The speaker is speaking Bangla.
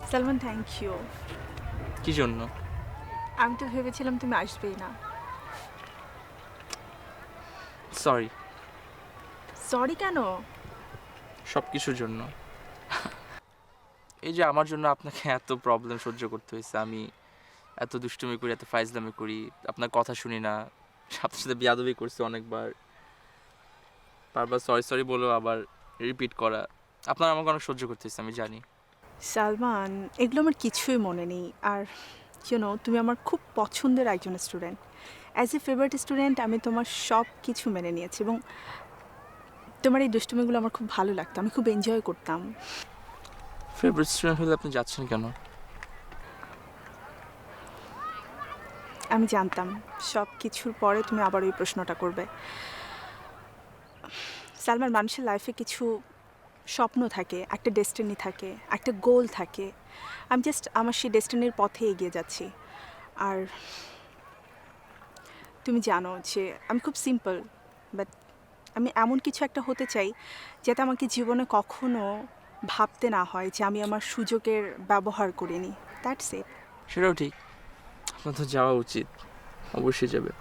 Salman, thank you. কি জন্য? আমি তো ভেবেছিলাম তুমি আসবেই না। সরি। সরি কেন? সব কিছুর জন্য। এই যে আমার জন্য আপনাকে এত প্রবলেম সহ্য করতে হয়েছে। আমি এত দুষ্টুমি করি, এত ফাইজলামি করি, আপনার কথা শুনি না, সাথে সাথে বেয়াদবি করছি অনেকবার, বারবার সরি সরি বলেও আবার রিপিট করা। আপনার আমাকে অনেক সহ্য করতে হয়েছে, আমি জানি। সালমান, এগুলো আমার কিছুই মনে নেই। আর তুমি আমার খুব পছন্দের একজন student. As a favourite student আমি তোমার সব কিছু মেনে নিয়েছি এবং তোমার এই দুষ্টুমিগুলো আমার খুব ভালো লাগতো, আমি খুব এনজয় করতাম। ফেভারিট স্টুডেন্ট হলে আপনি যাচ্ছেন কেন? আমি জানতাম সব কিছুর পরে তুমি আবার ওই প্রশ্নটা করবে। সালমান, মানুষের লাইফে কিছু স্বপ্ন থাকে, একটা ডেস্টিনি থাকে, একটা গোল থাকে। আমি জাস্ট আমার সেই ডেস্টিনির পথে এগিয়ে যাচ্ছি। আর তুমি জানো যে আমি খুব সিম্পল, বাট আমি এমন কিছু একটা হতে চাই যাতে আমাকে জীবনে কখনো ভাবতে না হয় যে আমি আমার সুযোগের ব্যবহার করিনি। That's it. সেটাও ঠিক, আপনার তো যাওয়া উচিত, অবশ্যই যাবে।